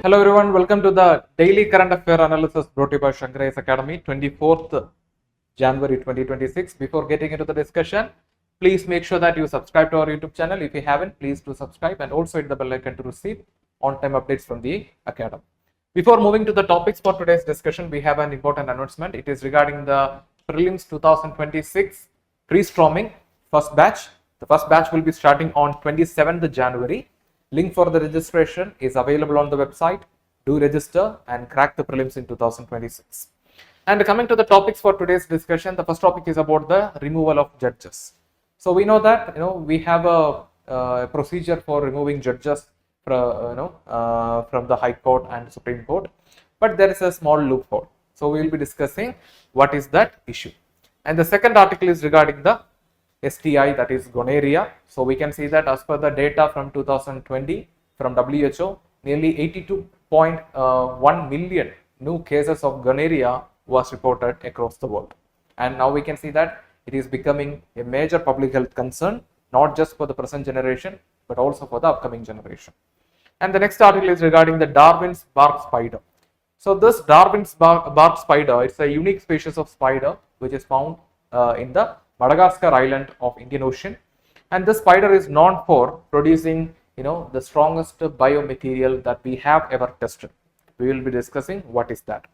Hello everyone, welcome to the Daily Current Affair Analysis brought to you by Shankar IAS Academy, 24th January 2026. Before getting into the discussion, please make sure that you subscribe to our YouTube channel. If you haven't, please do subscribe and also hit the bell icon to receive on-time updates from the Academy. Before moving to the topics for today's discussion, we have an important announcement. It is regarding the Prelims 2026 pre-storming first batch. The first batch will be starting on 27th January. Link for the registration is available on the website. Do register and crack the prelims in 2026. And coming to the topics for today's discussion, the first topic is about the removal of judges. So we know that we have a procedure for removing judges from the High Court and Supreme Court, but there is a small loophole. So we will be discussing what is that issue. And the second article is regarding the STI, that is gonorrhea. So we can see that as per the data from 2020 from WHO, nearly 82.1 million new cases of gonorrhea was reported across the world. And now we can see that it is becoming a major public health concern, not just for the present generation, but also for the upcoming generation. And the next article is regarding the Darwin's bark spider. So this Darwin's bark spider, it's a unique species of spider which is found in the Madagascar island of Indian Ocean, and this spider is known for producing the strongest biomaterial that we have ever tested. We will be discussing what is that.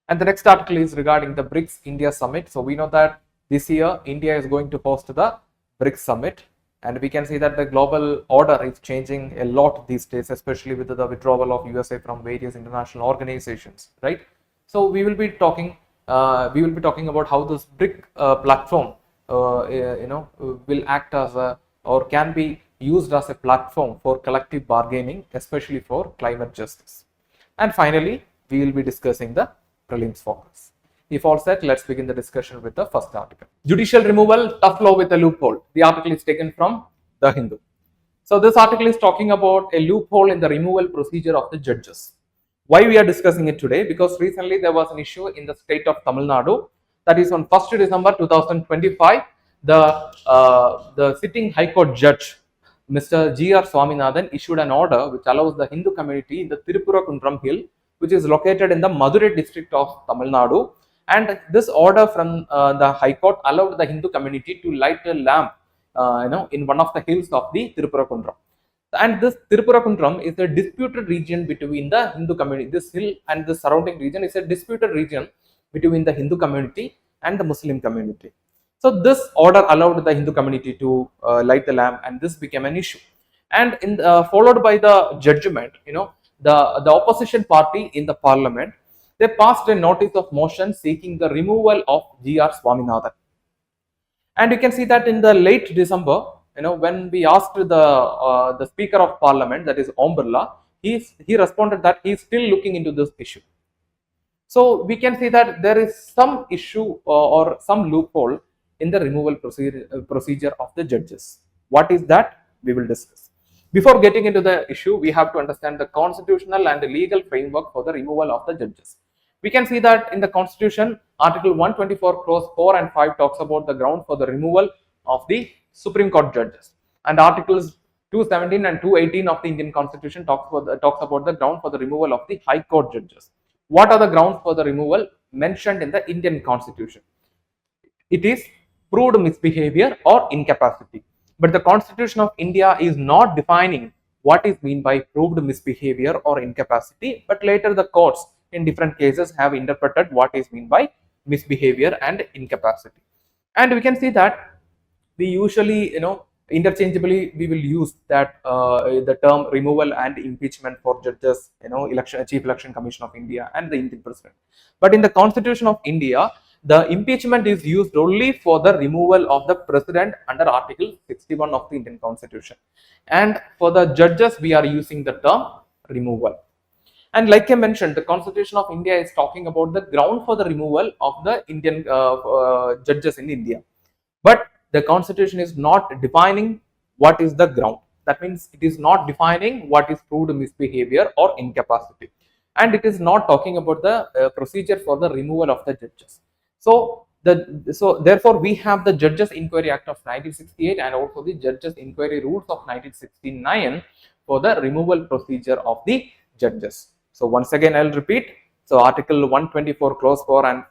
And the next article is regarding the BRICS India Summit. So we know that this year India is going to host the BRICS Summit, and we can see that the global order is changing a lot these days, especially with the withdrawal of USA from various international organizations, right? So we will be talking about how this BRIC platform will act as or can be used as a platform for collective bargaining, especially for climate justice. And finally, we will be discussing the Prelims Focus. If all set, let's begin the discussion with the first article. Judicial removal, tough law with a loophole. The article is taken from The Hindu. So this article is talking about a loophole in the removal procedure of the judges. Why we are discussing it today? Because recently there was an issue in the state of Tamil Nadu, that is on 1st December 2025, the sitting High Court judge, Mr. G.R. Swaminathan, issued an order which allows the Hindu community in the Tirupurankundram hill, which is located in the Madurai district of Tamil Nadu. And this order from the High Court allowed the Hindu community to light a lamp in one of the hills of the Tirupurankundram. And this Tirupurankundram is a disputed region between the Hindu community. This hill and the surrounding region is a disputed region between the Hindu community and the Muslim community. So this order allowed the Hindu community to light the lamp, and this became an issue. And followed by the judgment, the opposition party in the parliament, they passed a notice of motion seeking the removal of G.R. Swaminathan. And you can see that in the late December, when we asked the Speaker of Parliament, that is Om Birla, he responded that he is still looking into this issue. So we can see that there is some issue or some loophole in the removal procedure of the judges. What is that? We will discuss. Before getting into the issue, we have to understand the constitutional and the legal framework for the removal of the judges. We can see that in the Constitution, Article 124 clause 4 and 5 talks about the ground for the removal of the Supreme Court judges, and Articles 217 and 218 of the Indian Constitution talks about the ground for the removal of the High Court judges. What are the grounds for the removal mentioned in the Indian Constitution? It is proved misbehavior or incapacity. But the Constitution of India is not defining what is meant by proved misbehavior or incapacity, but later the courts in different cases have interpreted what is meant by misbehavior and incapacity. And we can see that we usually, interchangeably we will use that the term removal and impeachment for judges, Chief Election Commission of India and the Indian President. But in the Constitution of India, the impeachment is used only for the removal of the President under Article 61 of the Indian Constitution. And for the judges, we are using the term removal. And like I mentioned, the Constitution of India is talking about the ground for the removal of the Indian judges in India. But the Constitution is not defining what is the ground. That means it is not defining what is proved misbehavior or incapacity. And it is not talking about the procedure for the removal of the judges. So therefore we have the Judges Inquiry Act of 1968 and also the Judges Inquiry Rules of 1969 for the removal procedure of the judges. So once again, I'll repeat. So Article 124 clause 4 and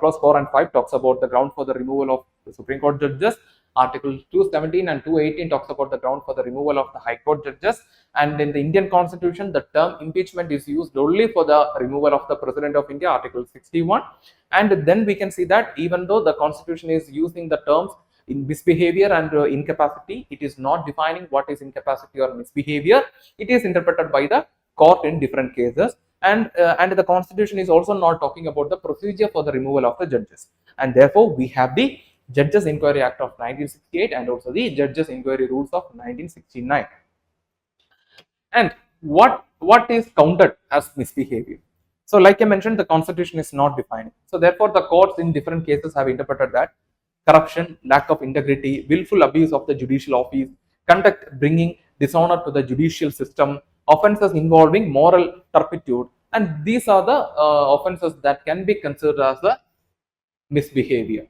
clause 4 and 5 talks about the ground for the removal of the Supreme Court judges. Article 217 and 218 talks about the ground for the removal of the High Court judges. And in the Indian Constitution, the term impeachment is used only for the removal of the President of India, Article 61. And then we can see that even though the Constitution is using the terms in misbehavior and incapacity, it is not defining what is incapacity or misbehavior. It is interpreted by the court in different cases. And the Constitution is also not talking about the procedure for the removal of the judges. And therefore, we have the Judges Inquiry Act of 1968 and also the Judges Inquiry Rules of 1969. And what is counted as misbehavior? So like I mentioned, the Constitution is not defining. So therefore, the courts in different cases have interpreted that corruption, lack of integrity, willful abuse of the judicial office, conduct bringing dishonor to the judicial system, offences involving moral turpitude, and these are the offences that can be considered as the misbehavior.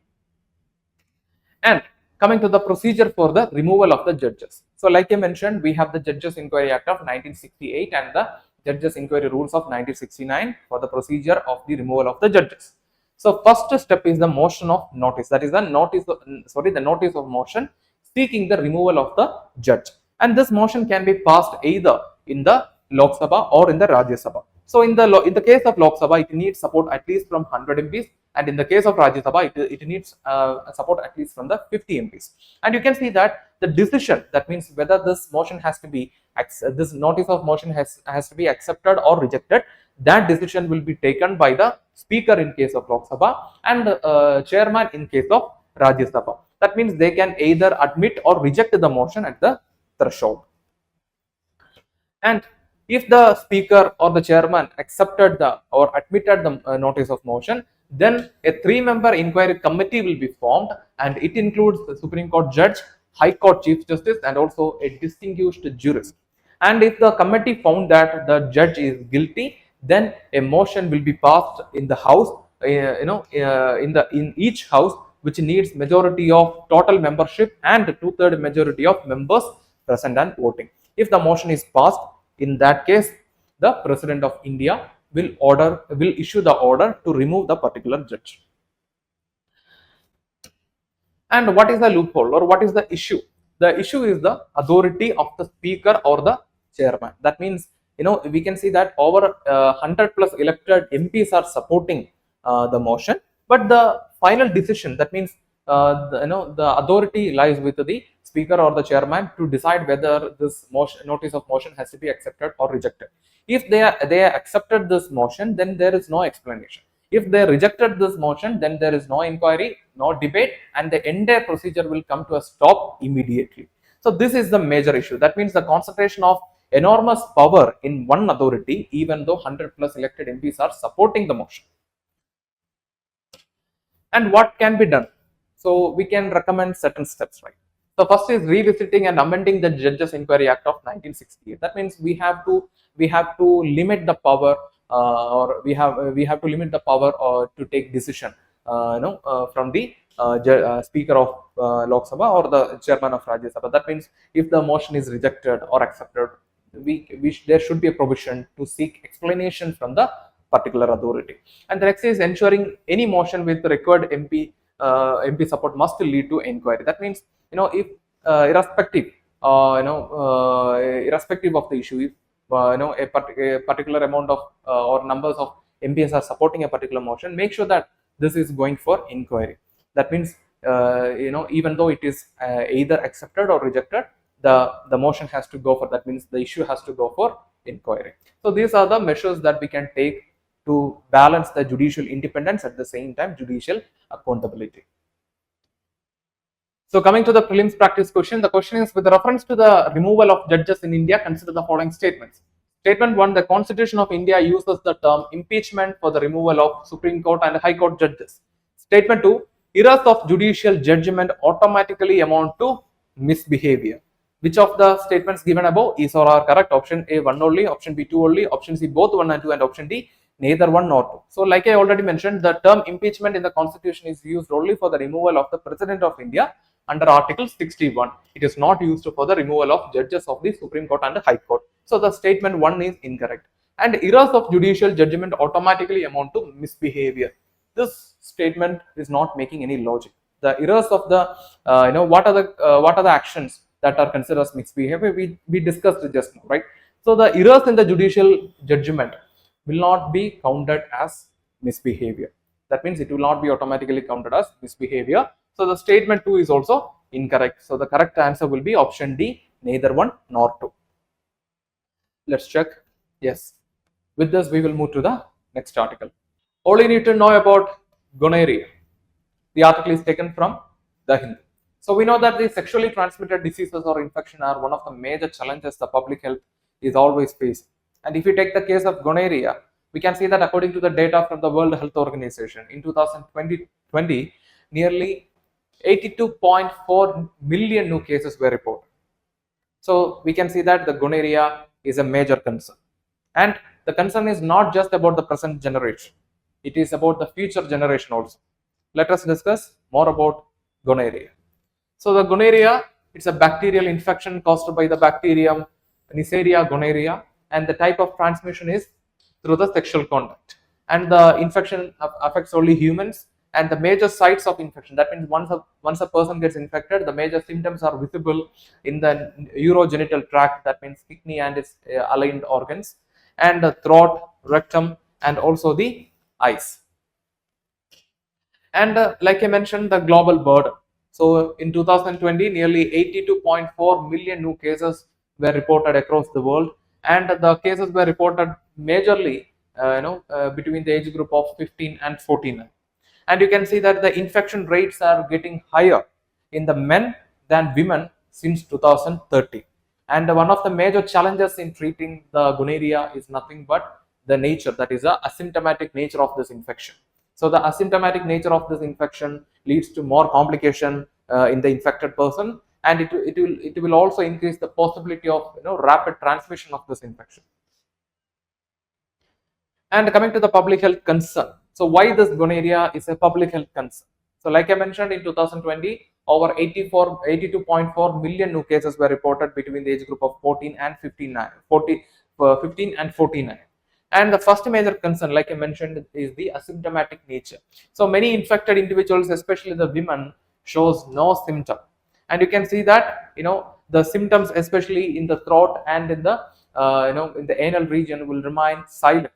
And coming to the procedure for the removal of the judges. So like I mentioned, we have the Judges Inquiry Act of 1968 and the Judges Inquiry Rules of 1969 for the procedure of the removal of the judges. So first step is the motion of notice, that is the notice of motion seeking the removal of the judge. And this motion can be passed either in the Lok Sabha or in the Rajya Sabha. So in the case of Lok Sabha, it needs support at least from 100 MPs, and in the case of Rajya Sabha, it needs support at least from the 50 MPs. And you can see that the decision, that means whether this motion has to be, this notice of motion has to be accepted or rejected, that decision will be taken by the speaker in case of Lok Sabha and chairman in case of Rajya Sabha. That means they can either admit or reject the motion at the threshold. And if the speaker or the chairman accepted or admitted the notice of motion, then a 3-member inquiry committee will be formed, and it includes the Supreme Court judge, High Court Chief Justice, and also a distinguished jurist. And if the committee found that the judge is guilty, then a motion will be passed in the house, in each house, which needs majority of total membership and 2/3 majority of members present and voting. If the motion is passed, in that case, the President of India will issue the order to remove the particular judge. And what is the loophole or what is the issue? The issue is the authority of the speaker or the chairman. That means, we can see that over 100 plus elected MPs are supporting the motion, but the final decision, that means the authority lies with the speaker or the chairman to decide whether this notice of motion has to be accepted or rejected. If they accepted this motion, then there is no explanation. If they rejected this motion, then there is no inquiry, no debate, and the entire procedure will come to a stop immediately. So this is the major issue. That means the concentration of enormous power in one authority, even though 100 plus elected MPs are supporting the motion. And what can be done? So we can recommend certain steps, right? So first is revisiting and amending the Judges Inquiry Act of 1968. That means we have to limit the power, or we have to limit the power to take decision, from the speaker of Lok Sabha or the chairman of Rajya Sabha. That means if the motion is rejected or accepted, there should be a provision to seek explanation from the particular authority. And the next is ensuring any motion with required MP support must lead to inquiry. That means, if irrespective of the issue, if a particular amount of or numbers of MPs are supporting a particular motion, make sure that this is going for inquiry. That means, even though it is either accepted or rejected, the motion has to go for, that means the issue has to go for inquiry. So these are the measures that we can take to balance the judicial independence, at the same time judicial accountability. So coming to the prelims practice question, the question is, with reference to the removal of judges in India, consider the following statements. Statement 1, the Constitution of India uses the term impeachment for the removal of Supreme Court and High Court judges. Statement 2, errors of judicial judgment automatically amount to misbehavior. Which of the statements given above is or are correct? Option A, 1 only, option B, 2 only, option C, both 1 and 2, and option D, neither 1 nor 2. So like I already mentioned, the term impeachment in the Constitution is used only for the removal of the President of India under Article 61. It is not used for the removal of judges of the Supreme Court and the High Court. So the statement 1 is incorrect. and errors of judicial judgment automatically amount to misbehavior. This statement is not making any logic. The errors of the what are the actions that are considered as misbehavior, we discussed it just now, right? So the errors in the judicial judgment will not be counted as misbehavior. That means it will not be automatically counted as misbehavior. So the statement 2 is also incorrect. So the correct answer will be option D, neither 1 nor 2. Let's check. Yes. With this, we will move to the next article. All you need to know about gonorrhea. The article is taken from the Hindu. So we know that the sexually transmitted diseases or infection are one of the major challenges the public health is always facing. And if you take the case of gonorrhea, we can see that according to the data from the World Health Organization, in 2020, nearly 82.4 million new cases were reported. So we can see that the gonorrhea is a major concern. And the concern is not just about the present generation, it is about the future generation also. Let us discuss more about gonorrhea. So the gonorrhea, it's a bacterial infection caused by the bacterium Neisseria gonorrhea, and the type of transmission is through the sexual contact. And the infection affects only humans, and the major sites of infection, that means once a person gets infected, the major symptoms are visible in the urogenital tract, that means kidney and its aligned organs, and the throat, rectum, and also the eyes. And like I mentioned, the global burden. So in 2020, nearly 82.4 million new cases were reported across the world, and the cases were reported majorly between the age group of 15 and 49. And you can see that the infection rates are getting higher in the men than women since 2030. And one of the major challenges in treating the gonorrhea is nothing but the nature, that is the asymptomatic nature of this infection. So the asymptomatic nature of this infection leads to more complication in the infected person, and it will also increase the possibility of rapid transmission of this infection. And coming to the public health concern. So why this gonorrhea is a public health concern? So like I mentioned, in 2020, over 82.4 million new cases were reported between the age group of 15 and 49. And the first major concern, like I mentioned, is the asymptomatic nature. So many infected individuals, especially the women, shows no symptom. And you can see that the symptoms, especially in the throat and in the in the anal region, will remain silent.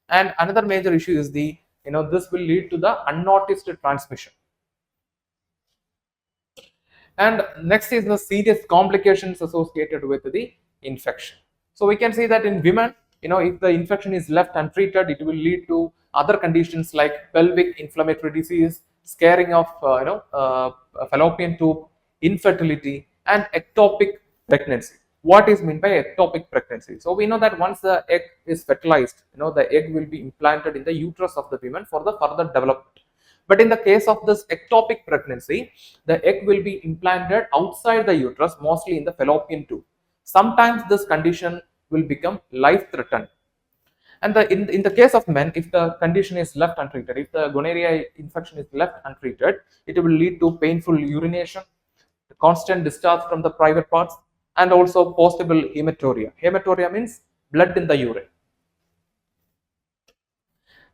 And another major issue is this will lead to the unnoticed transmission. And next is the serious complications associated with the infection. So we can see that in women, if the infection is left untreated, it will lead to other conditions like pelvic inflammatory disease, scarring of fallopian tube, infertility, and ectopic pregnancy. What is meant by ectopic pregnancy? So we know that once the egg is fertilized, the egg will be implanted in the uterus of the woman for the further development. But in the case of this ectopic pregnancy, the egg will be implanted outside the uterus, mostly in the fallopian tube. Sometimes this condition will become life-threatening. And in the case of men, if the condition is left untreated, if the gonorrhea infection is left untreated, it will lead to painful urination, constant discharge from the private parts, and also possible hematuria. Hematuria means blood in the urine.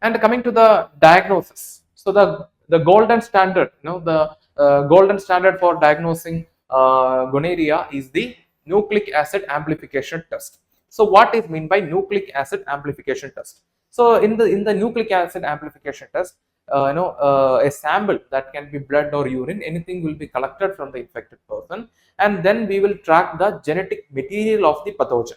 And coming to the diagnosis, so the golden standard, golden standard for diagnosing gonorrhea is the nucleic acid amplification test. So what is meant by nucleic acid amplification test? So in the nucleic acid amplification test, a sample that can be blood or urine, anything will be collected from the infected person, and then we will track the genetic material of the pathogen.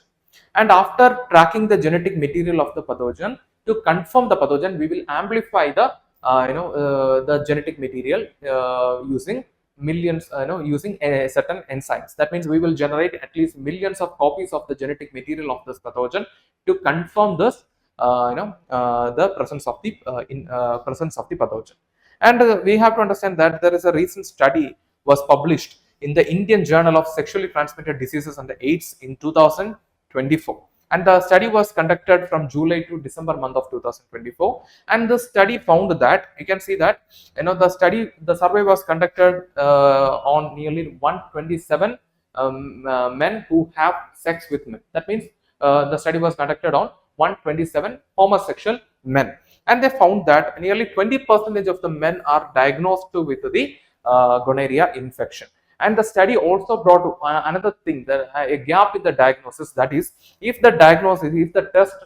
And after tracking the genetic material of the pathogen, to confirm the pathogen, we will amplify the the genetic material using millions, using certain enzymes. That means we will generate at least millions of copies of the genetic material of this pathogen to confirm this the presence of the presence of the pathogen. And we have to understand that there is a recent study was published in the Indian Journal of Sexually Transmitted Diseases and AIDS in 2024. And the study was conducted from July to December month of 2024. And the study found that, you can see that, the survey was conducted on nearly 127 men who have sex with men. That means the study was conducted on 127 homosexual men. And they found that nearly 20% of the men are diagnosed with the gonorrhea infection. And the study also brought another thing, that a gap in the diagnosis, that is, if the diagnosis, if the test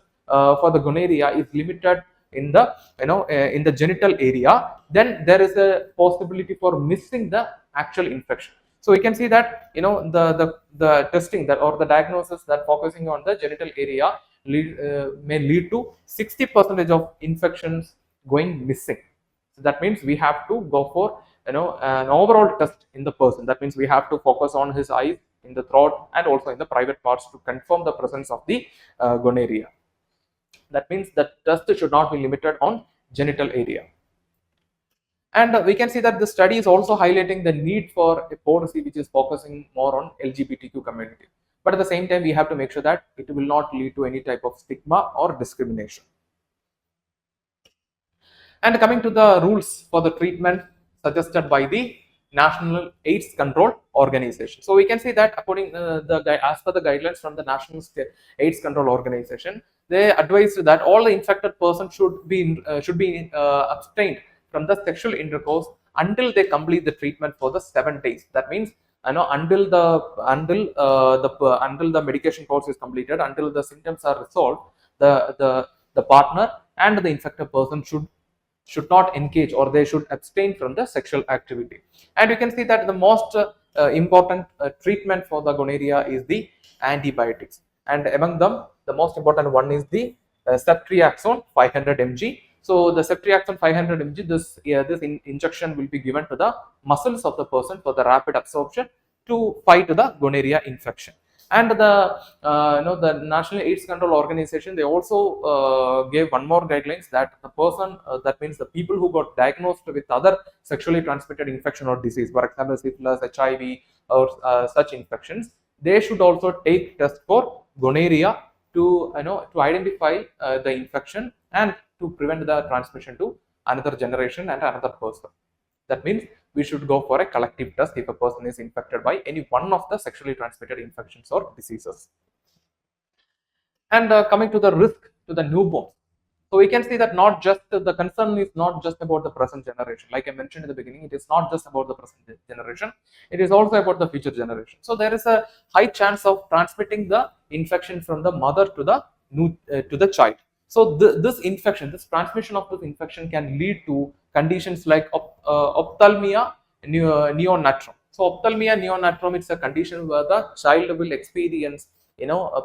for the gonorrhea is limited in the in the genital area, then there is a possibility for missing the actual infection. So we can see that the testing that, or the diagnosis that focusing on the genital area may lead to 60% of infections going missing. So that means we have to go for an overall test in the person. That means we have to focus on his eyes, in the throat, and also in the private parts to confirm the presence of the gonorrhea. That means the test should not be limited on genital area. And we can see that the study is also highlighting the need for a policy which is focusing more on LGBTQ community. But at the same time, we have to make sure that it will not lead to any type of stigma or discrimination. And coming to the rules for the treatment suggested by the National AIDS Control Organization. So we can see that according as per the guidelines from the National AIDS Control Organization, they advised that all the infected persons should be abstained from the sexual intercourse until they complete the treatment for the 7 days. That means until the medication course is completed, until the symptoms are resolved, the partner and the infected person should not engage, or they should abstain from the sexual activity. And you can see that the most important treatment for the gonorrhea is the antibiotics, and among them the most important one is the ceftriaxone 500 mg. So the ceftriaxone 500 mg, this injection will be given to the muscles of the person for the rapid absorption to fight the gonorrhea infection. And the National AIDS Control Organization, they also gave one more guidelines, that the person, that means the people who got diagnosed with other sexually transmitted infection or disease, for example syphilis, HIV, or such infections, they should also take test for gonorrhea to identify the infection and to prevent the transmission to another generation and another person. That means we should go for a collective test if a person is infected by any one of the sexually transmitted infections or diseases. And coming to the risk to the newborn, so we can see that not just the concern is not just about the present generation. Like I mentioned in the beginning, it is not just about the present generation, it is also about the future generation. So there is a high chance of transmitting the infection from the mother to the child. So this transmission of this infection can lead to conditions like ophthalmia neonatrum. So ophthalmia neonatrum, it's a condition where the child will experience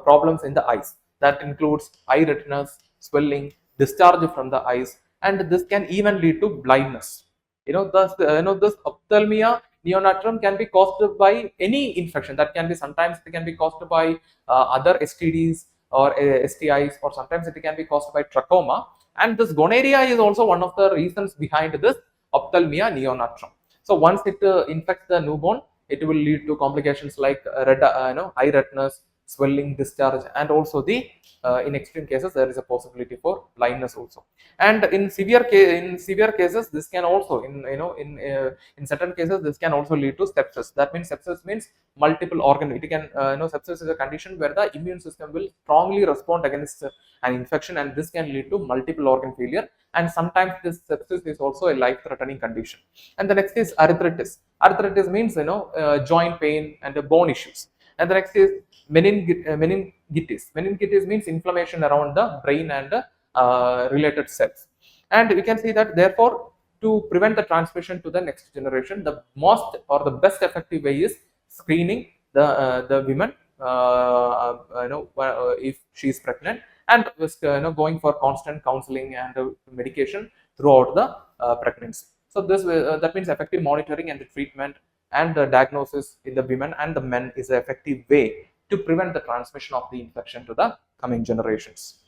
problems in the eyes. That includes eye redness, swelling, discharge from the eyes, and this can even lead to blindness. This ophthalmia neonatrum can be caused by any infection. That can be, sometimes it can be caused by other STDs or STIs, or sometimes it can be caused by trachoma. And this gonorrhea is also one of the reasons behind this ophthalmia neonatrum. So once it infects the newborn, it will lead to complications like eye redness, swelling, discharge, and also in extreme cases there is a possibility for blindness also. And in severe cases, this can also in certain cases this can also lead to sepsis. That means sepsis means multiple organ. It can sepsis is a condition where the immune system will strongly respond against an infection, and this can lead to multiple organ failure. And sometimes this sepsis is also a life-threatening condition. And the next is arthritis. Arthritis means joint pain and bone issues. And the next is meningitis. Meningitis means inflammation around the brain and related cells. And we can see that, therefore, to prevent the transmission to the next generation, the most or the best effective way is screening the women, if she is pregnant, and going for constant counseling and medication throughout the pregnancy. So this that means effective monitoring and the treatment and the diagnosis in the women and the men is an effective way to prevent the transmission of the infection to the coming generations.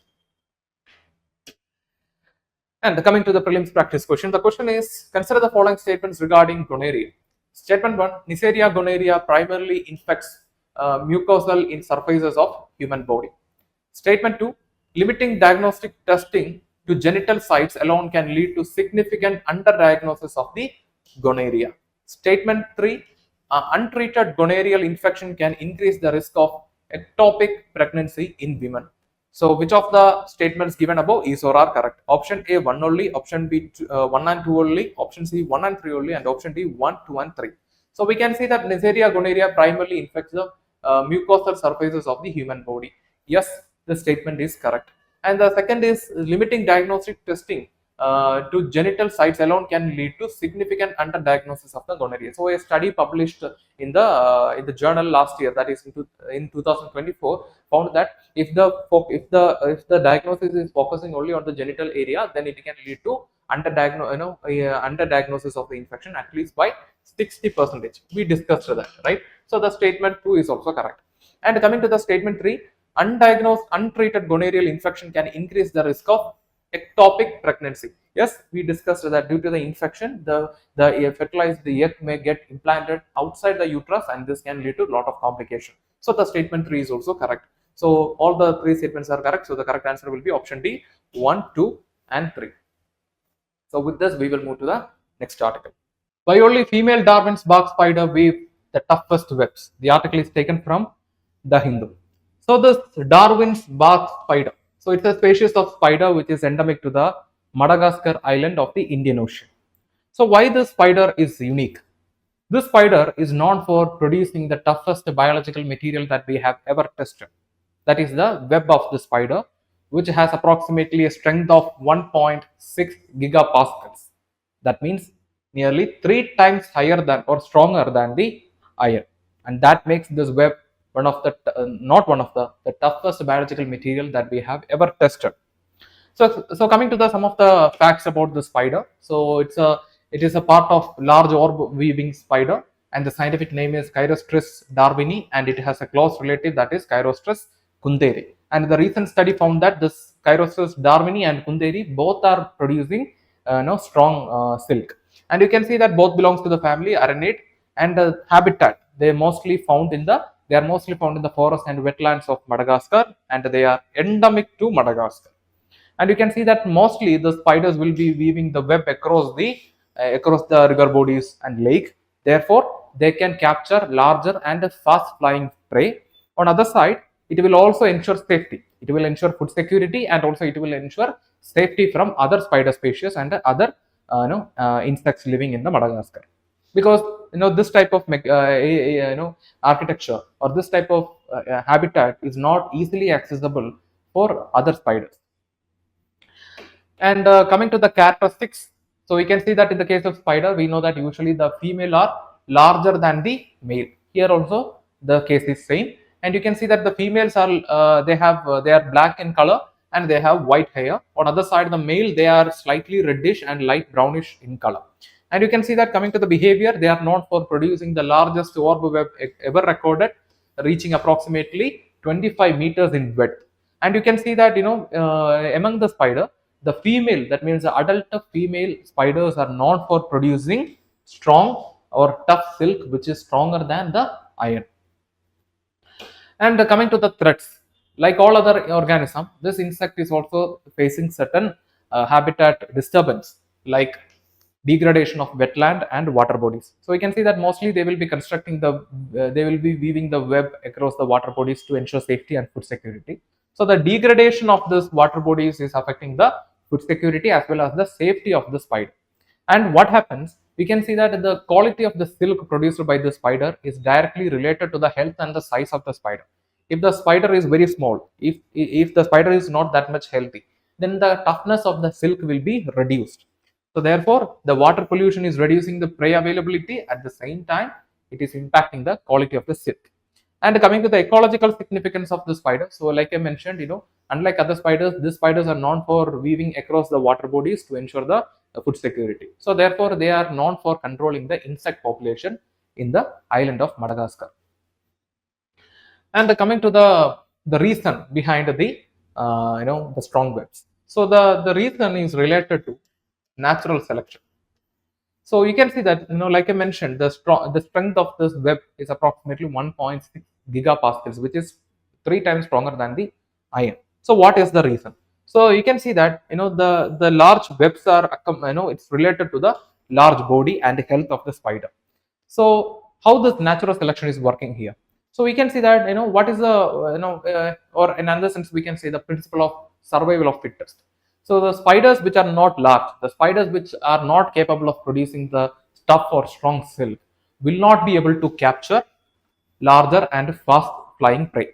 And coming to the prelims practice question, the question is, consider the following statements regarding gonorrhea. Statement 1, Neisseria gonorrhea primarily infects mucosal in surfaces of human body. Statement 2, limiting diagnostic testing to genital sites alone can lead to significant underdiagnosis of the gonorrhea. Statement 3, untreated gonorrheal infection can increase the risk of ectopic pregnancy in women. So which of the statements given above is or are correct? Option A 1 only, option B 1 and 2 only, option C 1 and 3 only, and option D 1, 2 and 3. So we can see that Neisseria gonorrhea primarily infects the mucosal surfaces of the human body. Yes, the statement is correct. And the second is limiting diagnostic testing to genital sites alone can lead to significant underdiagnosis of the gonorrhea. So a study published in the journal last year, that is in 2024, found that if the diagnosis is focusing only on the genital area, then it can lead to underdiagnosis of the infection at least by 60%. We discussed that, right? So the statement 2 is also correct. And coming to the statement 3, undiagnosed untreated gonorrheal infection can increase the risk of ectopic pregnancy. Yes, we discussed that due to the infection, the fertilized egg may get implanted outside the uterus, and this can lead to a lot of complication. So the statement 3 is also correct. So all the 3 statements are correct. So the correct answer will be option D, 1, 2 and 3. So with this, we will move to the next article. Why only female Darwin's bark spider weave the toughest webs? The article is taken from The Hindu. So this Darwin's bark spider. So it's a species of spider which is endemic to the Madagascar island of the Indian Ocean. So why this spider is unique? This spider is known for producing the toughest biological material that we have ever tested. That is the web of the spider, which has approximately a strength of 1.6 gigapascals. That means nearly 3 times higher than or stronger than the iron. And that makes this web one of the the toughest biological material that we have ever tested. So coming to some of the facts about the spider. So it is a part of large orb weaving spider, and the scientific name is Chirostris darwini, and it has a close relative, that is Chirostris kunderi. And the recent study found that this Chirostris darwini and kunderi both are producing strong silk, and you can see that both belongs to the family Aranid, and the habitat they are mostly found in the forest and wetlands of Madagascar, and they are endemic to Madagascar. And you can see that mostly the spiders will be weaving the web across the river bodies and lake. Therefore, they can capture larger and fast flying prey. On other side, it will also ensure safety. It will ensure food security, and also it will ensure safety from other spider species and other insects living in the Madagascar. Because this type of architecture or this type of habitat is not easily accessible for other spiders. And coming to the characteristics, so we can see that in the case of spider, we know that usually the female are larger than the male. Here also the case is same, and you can see that the females are they are black in color and they have white hair. On other side, the male, they are slightly reddish and light brownish in color. And you can see that coming to the behavior, they are known for producing the largest orb web ever recorded, reaching approximately 25 meters in width. And you can see that among the spider, the female, that means the adult female spiders, are known for producing strong or tough silk which is stronger than the iron. And coming to the threats, like all other organisms, this insect is also facing certain habitat disturbance, like degradation of wetland and water bodies. So we can see that mostly they will be they will be weaving the web across the water bodies to ensure safety and food security. So the degradation of this water bodies is affecting the food security as well as the safety of the spider. And what happens, we can see that the quality of the silk produced by the spider is directly related to the health and the size of the spider. If the spider is very small, if the spider is not that much healthy, then the toughness of the silk will be reduced. So therefore, the water pollution is reducing the prey availability. At the same time, it is impacting the quality of the silk. And coming to the ecological significance of the spider, so like I mentioned, unlike other spiders, these spiders are known for weaving across the water bodies to ensure the food security. So therefore, they are known for controlling the insect population in the island of Madagascar. And coming to the reason behind the strong webs. So the reason is related to natural selection. So you can see that like I mentioned, the strength of this web is approximately 1.6 gigapascals, which is 3 times stronger than the iron. So what is the reason? So you can see that the large webs are it's related to the large body and health of the spider. So how this natural selection is working here? So we can see that, what is the, or in another sense, we can say the principle of survival of fittest. So the spiders which are not large, the spiders which are not capable of producing the tough or strong silk, will not be able to capture larger and fast flying prey.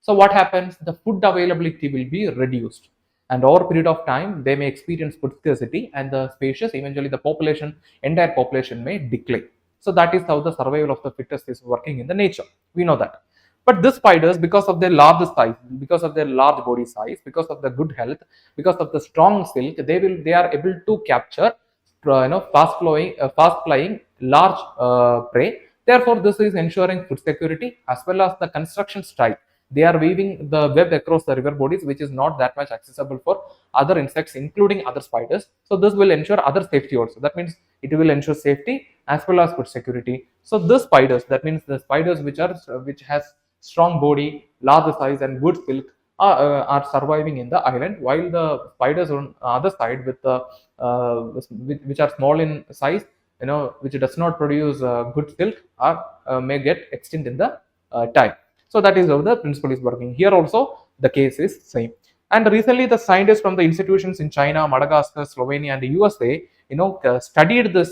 So what happens? The food availability will be reduced, and over a period of time they may experience food scarcity, and the species, eventually the population, entire population, may decline. So that is how the survival of the fittest is working in the nature. We know that. But these spiders, because of their large size, because of their large body size, because of the good health, because of the strong silk, they are able to capture fast flying large prey. Therefore, this is ensuring food security as well as the construction style. They are weaving the web across the river bodies, which is not that much accessible for other insects, including other spiders. So this will ensure other safety also. That means it will ensure safety as well as food security. So the spiders, that means the spiders which has strong body, large size, and good silk, are surviving in the island, while the spiders on the other side, with the which are small in size, which does not produce good silk, or may get extinct in the time. So that is how the principle is working. Here also the case is same. And recently the scientists from the institutions in China, Madagascar, Slovenia, and the USA, studied the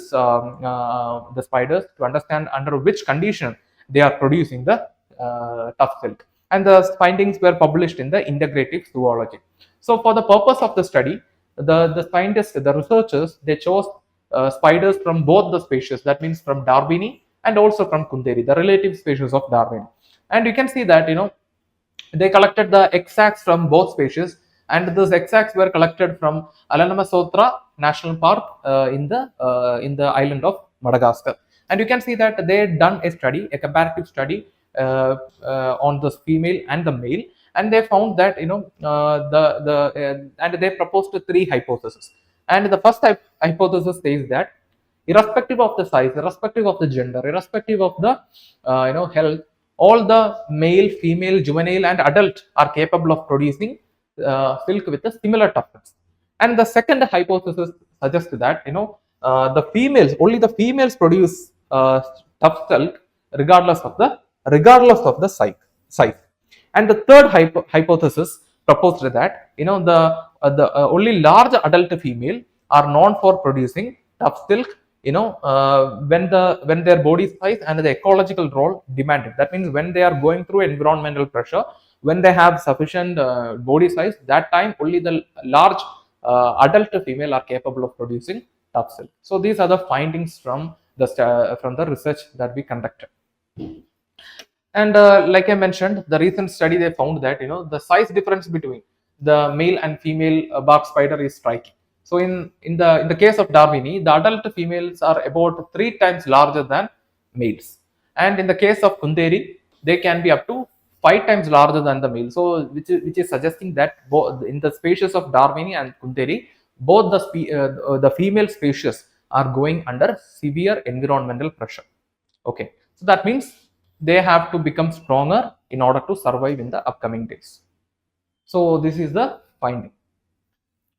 spiders to understand under which condition they are producing the tough silk. And the findings were published in the Integrative Zoology. So for the purpose of the study, the scientists, the researchers, they chose spiders from both the species, that means from Darwini and also from Kunderi, the relative species of Darwin. And you can see that, they collected the egg sacs from both species, and those egg sacs were collected from Alanamasotra National Park in the island of Madagascar. And you can see that they had done a study, a comparative study, on the female and the male, and they found that, and they proposed three hypotheses. And the first hypothesis says that, irrespective of the size, irrespective of the gender, irrespective of the health, all the male, female, juvenile, and adult are capable of producing silk with a similar toughness. And the second hypothesis suggests that, only the females produce tough silk regardless of the size. And the third hypothesis proposed that, only large adult female are known for producing tough silk, when their body size and the ecological role demanded. That means when they are going through environmental pressure, when they have sufficient body size, that time only the large adult female are capable of producing tough silk. So these are the findings from the research that we conducted. And like I mentioned, the recent study, they found that, the size difference between the male and female bark spider is striking. So in the case of Darwini, the adult females are about 3 times larger than males, and in the case of Kunderi, they can be up to 5 times larger than the male. So which is suggesting that both in the species of Darwini and Kunderi, both the female species are going under severe environmental pressure. Okay, so that means they have to become stronger in order to survive in the upcoming days. So this is the finding.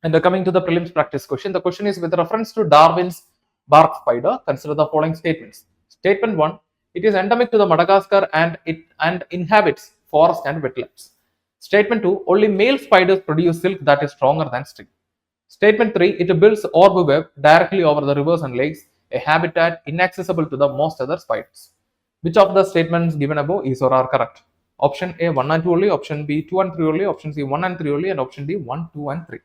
And coming to the prelims practice question, the question is with reference to Darwin's bark spider, consider the following statements. Statement 1, it is endemic to the Madagascar and inhabits forest and wetlands. Statement 2, only male spiders produce silk that is stronger than string. Statement 3, it builds orb web directly over the rivers and lakes, a habitat inaccessible to the most other spiders. Which of the statements given above is or are correct? Option A 1 and 2 only, option B 2 and 3 only, option C 1 and 3 only, and option D 1, 2 and 3.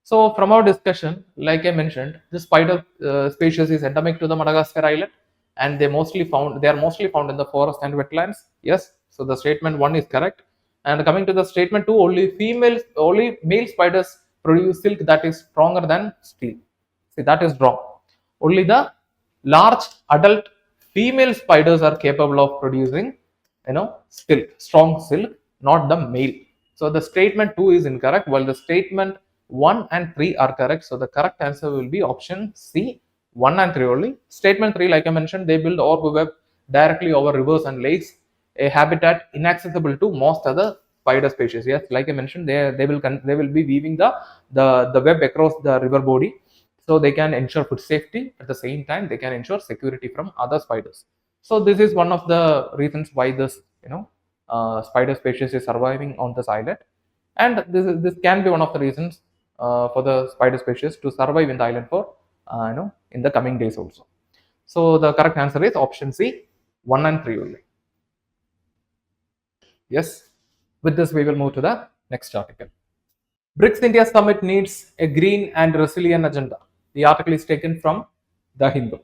So from our discussion, like I mentioned, this spider species is endemic to the Madagascar island, and they are mostly found in the forest and wetlands. Yes, so the statement 1 is correct. And coming to the statement 2, only male spiders produce silk that is stronger than steel. See, that is wrong. Only the large adult female spiders are capable of producing, strong silk, not the male. So the statement 2 is incorrect, while the statement 1 and 3 are correct. So the correct answer will be option C, 1 and 3 only. Statement 3, like I mentioned, they build orb web directly over rivers and lakes, a habitat inaccessible to most other spider species. Yes, like I mentioned, they will be weaving the web across the river body, so they can ensure food safety. At the same time, they can ensure security from other spiders. So this is one of the reasons why this spider species is surviving on this island, and this can be one of the reasons for the spider species to survive in the island for in the coming days also. So the correct answer is option C, 1 and 3 only. Yes. With this, we will move to the next article. BRICS India Summit needs a green and resilient agenda. The article is taken from The Hindu.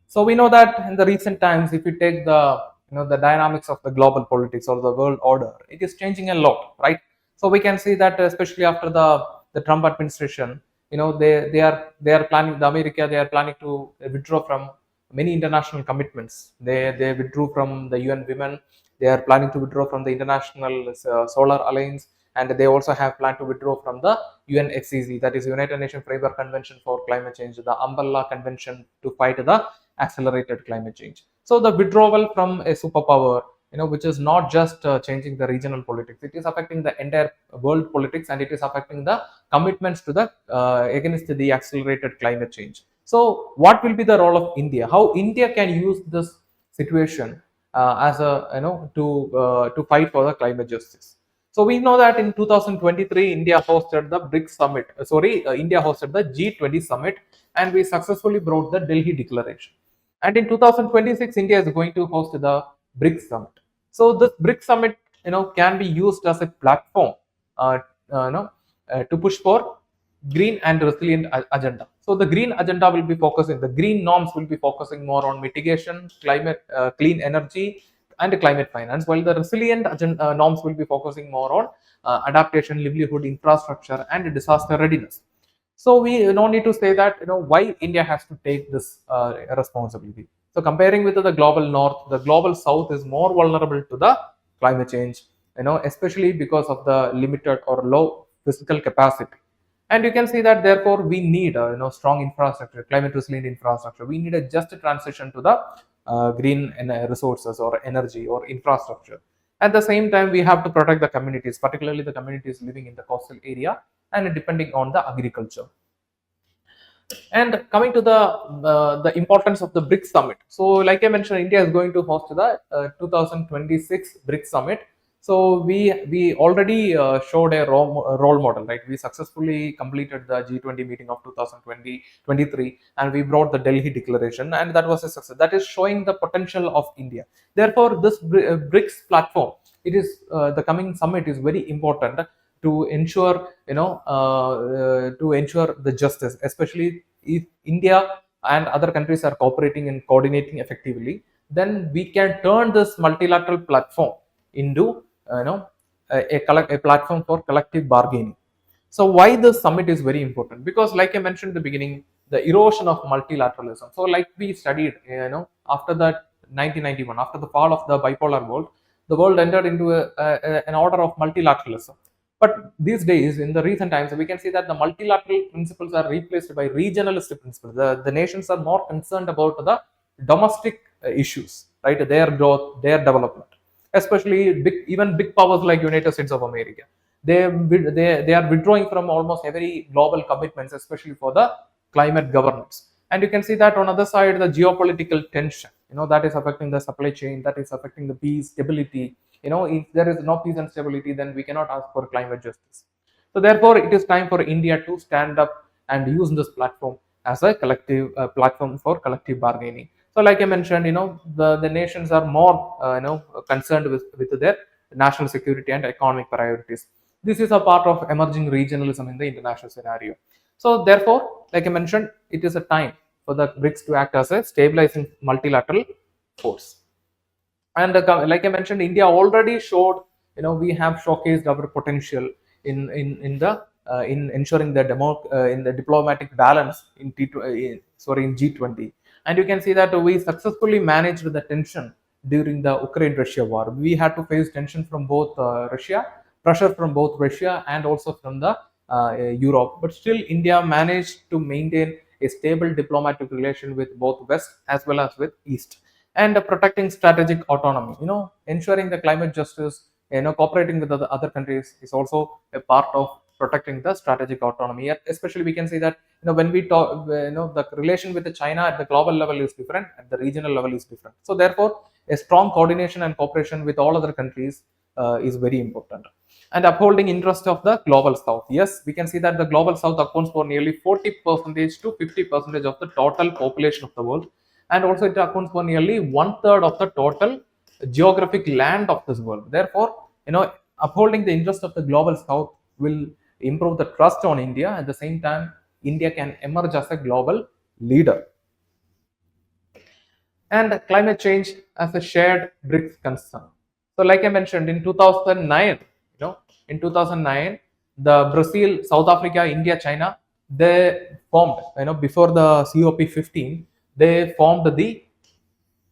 So we know that in the recent times, if you take the dynamics of the global politics or the world order, it is changing a lot, right? So we can see that especially after the Trump administration, they are planning, the America, they are planning to withdraw from many international commitments. They withdrew from the UN Women. They are planning to withdraw from the International Solar Alliance, and they also have planned to withdraw from the UNFCCC, that is United Nations Framework Convention for Climate Change, the umbrella convention to fight the accelerated climate change. So the withdrawal from a superpower, which is not just changing the regional politics, it is affecting the entire world politics, and it is affecting the commitments to the against the accelerated climate change. So what will be the role of India? How India can use this situation as a to fight for the climate justice? So we know that in 2023, India hosted the BRICS summit. India hosted the G20 summit, and we successfully brought the Delhi Declaration. And in 2026, India is going to host the BRICS summit. So this BRICS summit, can be used as a platform, to push for green and resilient agenda. So the green agenda will be focusing, the green norms will be focusing more on mitigation, climate, clean energy, and climate finance, while the resilient norms will be focusing more on adaptation, livelihood, infrastructure, and disaster readiness. So we no need to say that why India has to take this responsibility. So comparing with the global north, the global south is more vulnerable to the climate change, especially because of the limited or low physical capacity. And you can see that therefore we need strong infrastructure, climate resilient infrastructure. We need a just transition to the green resources or energy or infrastructure. At the same time, we have to protect the communities, particularly the communities living in the coastal area and depending on the agriculture. And coming to the importance of the BRICS summit. So like I mentioned, India is going to host the 2026 BRICS summit. So we already showed a role model, right? We successfully completed the G20 meeting of 2023, and we brought the Delhi Declaration, and that was a success. That is showing the potential of India. Therefore, this BRICS platform, it is the coming summit is very important to ensure the justice, especially if India and other countries are cooperating and coordinating effectively. Then we can turn this multilateral platform into a platform for collective bargaining. So why the summit is very important? Because like I mentioned in the beginning, the erosion of multilateralism. So like we studied, after that 1991, after the fall of the bipolar world, the world entered into an order of multilateralism. But these days, in the recent times, we can see that the multilateral principles are replaced by regionalist principles. The nations are more concerned about the domestic issues, right? Their growth, their development. Especially even big powers like United States of America. They are withdrawing from almost every global commitments, especially for the climate governance. And you can see that on other side, the geopolitical tension, that is affecting the supply chain, that is affecting the peace, stability. If there is no peace and stability, then we cannot ask for climate justice. So therefore, it is time for India to stand up and use this platform as a collective platform for collective bargaining. So like I mentioned, the nations are more concerned with their national security and economic priorities. This is a part of emerging regionalism in the international scenario. So therefore, like I mentioned, it is a time for the BRICS to act as a stabilizing multilateral force. And like I mentioned, India already showed, we have showcased our potential in ensuring the in the diplomatic balance in G20. And you can see that we successfully managed the tension during the Ukraine-Russia war. We had to face tension from both pressure from both Russia and also from the Europe. But still, India managed to maintain a stable diplomatic relation with both West as well as with East, and protecting strategic autonomy. Ensuring the climate justice, cooperating with other countries is also a part of protecting the strategic autonomy. Especially, we can see that when we talk, the relation with China at the global level is different, at the regional level is different. So therefore, a strong coordination and cooperation with all other countries is very important. And upholding interest of the global south. Yes, we can see that the global south accounts for nearly 40% to 50% of the total population of the world, and also it accounts for nearly one third of the total geographic land of this world. Therefore, upholding the interest of the global south will improve the trust on India. At the same time, India can emerge as a global leader. And climate change as a shared BRICS concern. So, like I mentioned, in 2009, in 2009, the Brazil, South Africa, India, China, they formed, before the COP15, they formed the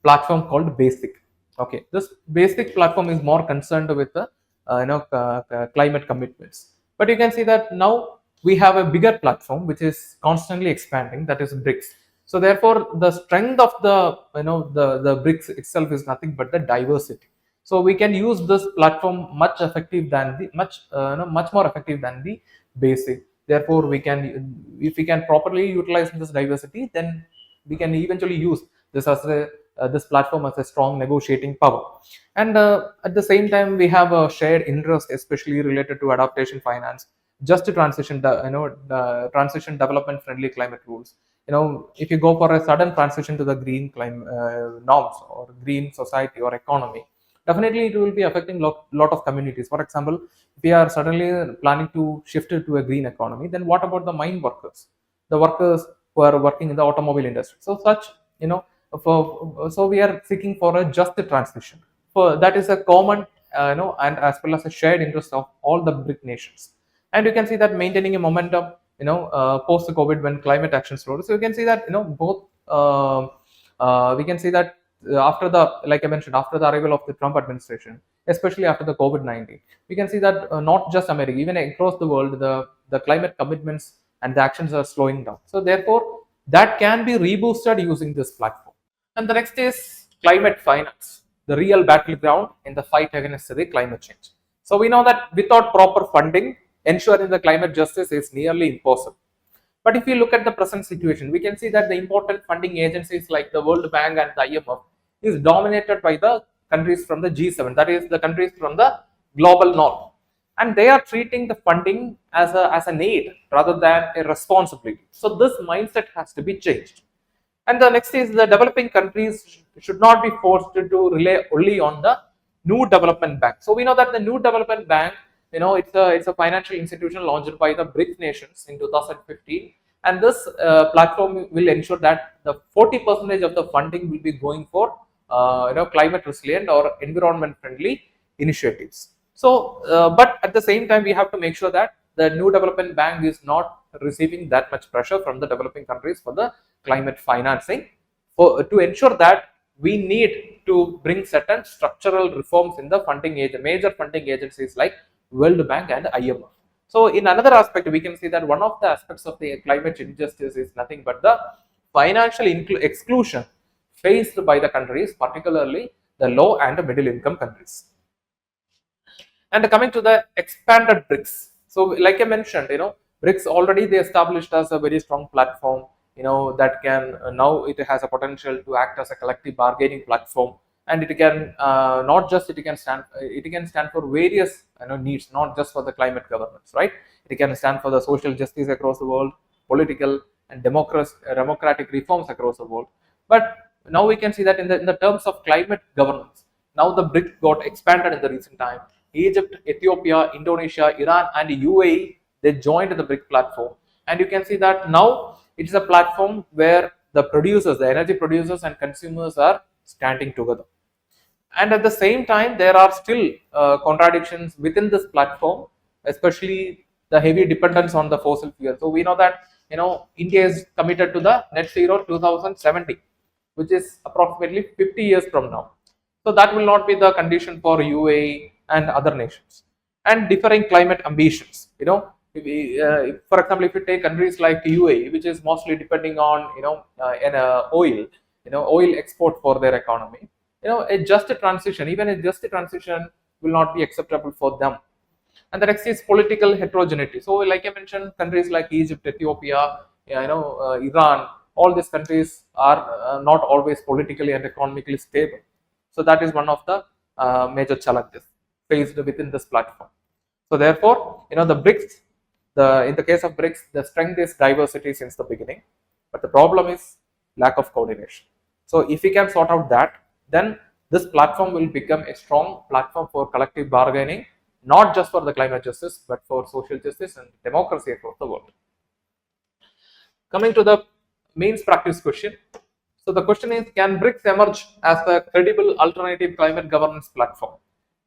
platform called BASIC. Okay, this BASIC platform is more concerned with the climate commitments. But you can see that now we have a bigger platform which is constantly expanding, that is BRICS. So therefore, the strength of the BRICS itself is nothing but the diversity. So we can use this platform much effective than the much more effective than the BASIC. Therefore, we can, if we can properly utilize this diversity, then we can eventually use this as a this platform as a strong negotiating power. And at the same time, we have a shared interest, especially related to adaptation finance, just to transition the transition development friendly climate rules. If you go for a sudden transition to the green climate norms or green society or economy, definitely it will be affecting lot of communities. For example, if we are suddenly planning to shift it to a green economy, then what about the mine workers, the workers who are working in the automobile industry? So such, so we are seeking for a just transition. For that is a common, and as well as a shared interest of all the BRIC nations. And you can see that maintaining a momentum, post COVID when climate action slowed. So you can see that, both we can see that after the, like I mentioned, after the arrival of the Trump administration, especially after the COVID-19, we can see that not just America, even across the world, the climate commitments and the actions are slowing down. So therefore, that can be reboosted using this platform. And the next is climate finance, the real battleground in the fight against the climate change. So we know that without proper funding, ensuring the climate justice is nearly impossible. But if you look at the present situation, we can see that the important funding agencies like the World Bank and the IMF is dominated by the countries from the G7, that is the countries from the global north. And they are treating the funding as an aid rather than a responsibility. So this mindset has to be changed. And the next is the developing countries should not be forced to rely only on the New Development Bank. So we know that the New Development Bank, it's a financial institution launched by the BRICS nations in 2015, and this platform will ensure that the 40% of the funding will be going for climate resilient or environment friendly initiatives. So, but at the same time, we have to make sure that the New Development Bank is not receiving that much pressure from the developing countries for the climate financing. To ensure that, we need to bring certain structural reforms in the major funding agencies like World Bank and IMF. So in another aspect, we can see that one of the aspects of the climate injustice is nothing but the financial exclusion faced by the countries, particularly the low and middle income countries. And coming to the expanded BRICS. So like I mentioned, BRICS already they established as a very strong platform, that can now it has a potential to act as a collective bargaining platform, and it can it can stand for various needs, not just for the climate governance, right? It can stand for the social justice across the world, political and democratic reforms across the world. But now we can see that in the terms of climate governance, now the BRICS got expanded in the recent time. Egypt, Ethiopia, Indonesia, Iran, and UAE, they joined the BRICS platform, and you can see that now it is a platform where the energy producers and consumers are standing together. And at the same time, there are still contradictions within this platform, especially the heavy dependence on the fossil fuel. So we know that India is committed to the net zero 2070, which is approximately 50 years from now. So that will not be the condition for UAE and other nations. And differing climate ambitions. For example, if you take countries like UAE, which is mostly depending on oil, oil export for their economy, a just transition, even a just transition will not be acceptable for them. And the next is political heterogeneity. So like I mentioned, countries like Egypt, Ethiopia, Iran, all these countries are not always politically and economically stable. So that is one of the major challenges faced within this platform. So therefore, the BRICS, in the case of BRICS, the strength is diversity since the beginning, but the problem is lack of coordination. So if we can sort out that, then this platform will become a strong platform for collective bargaining, not just for the climate justice, but for social justice and democracy across the world. Coming to the means practice question. So the question is, can BRICS emerge as a credible alternative climate governance platform?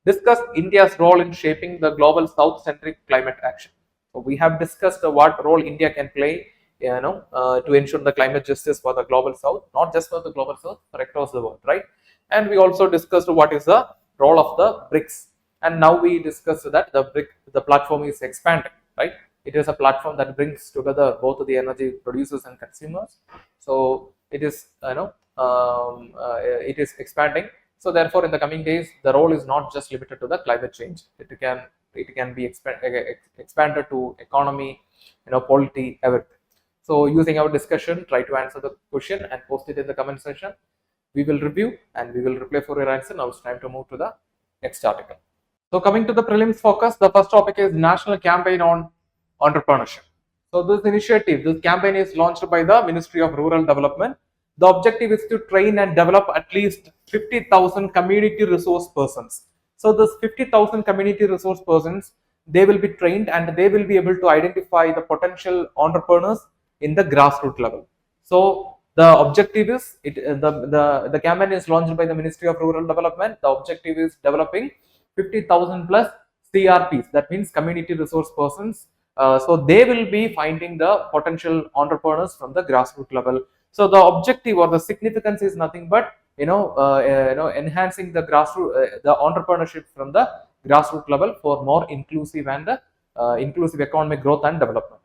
Discuss India's role in shaping the global South-centric climate action. So we have discussed what role India can play, to ensure the climate justice for the global South, not just for the global South, but across the world, right? And we also discussed what is the role of the BRICS. And now we discussed that the platform is expanding, right? It is a platform that brings together both the energy producers and consumers. So it is, it is expanding. So therefore, in the coming days, the role is not just limited to the climate change. It can be expanded to economy, polity, everything. So using our discussion, try to answer the question and post it in the comment section. We will review and we will reply for your answer. Now it's time to move to the next article. So coming to the prelims focus, the first topic is National Campaign on Entrepreneurship. So this campaign is launched by the Ministry of Rural Development. The objective is to train and develop at least 50,000 community resource persons. So this 50,000 community resource persons, they will be trained and they will be able to identify the potential entrepreneurs in the grassroots level. So the objective is, the campaign is launched by the Ministry of Rural Development. The objective is developing 50,000 plus CRPs, that means community resource persons. So they will be finding the potential entrepreneurs from the grassroots level. So the objective or the significance is nothing but enhancing the grassroots, the entrepreneurship from the grassroots level for more inclusive and inclusive economic growth and development.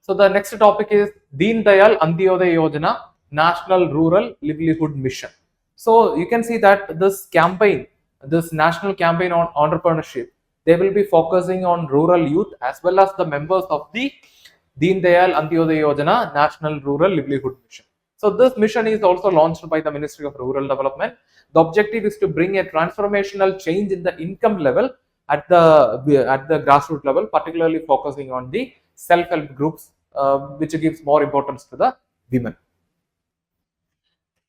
So the next topic is Deen Dayal Antyodaya Yojana, National Rural Livelihood Mission. So you can see that this campaign, this national campaign on entrepreneurship, they will be focusing on rural youth as well as the members of the Deen Dayal Antyodaya Yojana, National Rural Livelihood Mission. So this mission is also launched by the Ministry of Rural Development. The objective is to bring a transformational change in the income level at the grassroots level, particularly focusing on the self-help groups, which gives more importance to the women.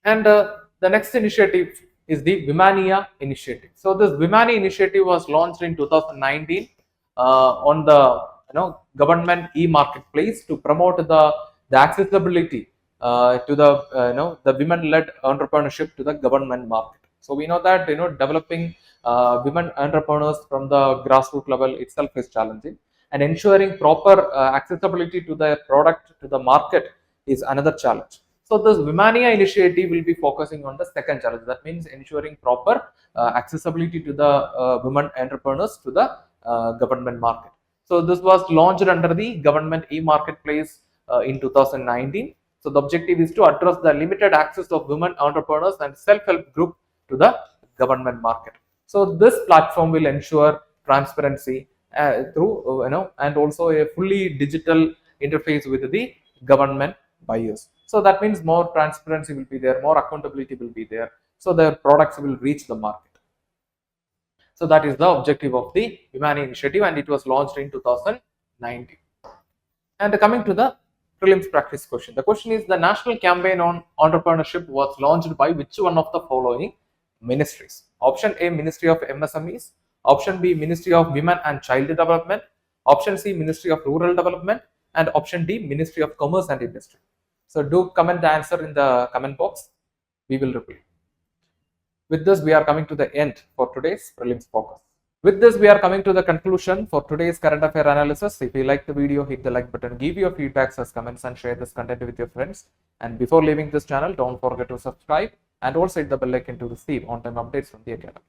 And the next initiative is the Vimania initiative. So this Vimani initiative was launched in 2019 on the government e-marketplace to promote the accessibility to the women-led entrepreneurship to the government market. So we know that developing women entrepreneurs from the grassroots level itself is challenging, and ensuring proper accessibility to the product to the market is another challenge. So this Vimania initiative will be focusing on the second challenge. That means ensuring proper accessibility to the women entrepreneurs to the government market. So this was launched under the government e-marketplace in 2019. So the objective is to address the limited access of women entrepreneurs and self-help group to the government market. So this platform will ensure transparency through and also a fully digital interface with the government buyers. So that means more transparency will be there, more accountability will be there, so their products will reach the market. So that is the objective of the Vimani initiative, and it was launched in 2019. And coming to the prelims practice question, the question is, the National Campaign on Entrepreneurship was launched by which one of the following ministries? Option A, Ministry of MSMEs. Option B, Ministry of Women and Child Development. Option C, Ministry of Rural Development. And option D, Ministry of Commerce and Industry. So do comment the answer in the comment box. We will reply. With this, we are coming to the end for today's prelims focus. With this, we are coming to the conclusion for today's current affair analysis. If you like the video, hit the like button, give your feedbacks as comments, and share this content with your friends. And before leaving this channel, don't forget to subscribe and also hit the bell icon to receive on-time updates from the academy.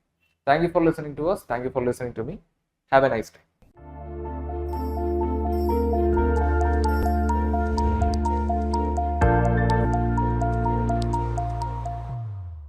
Thank you for listening to us. Thank you for listening to me. Have a nice day.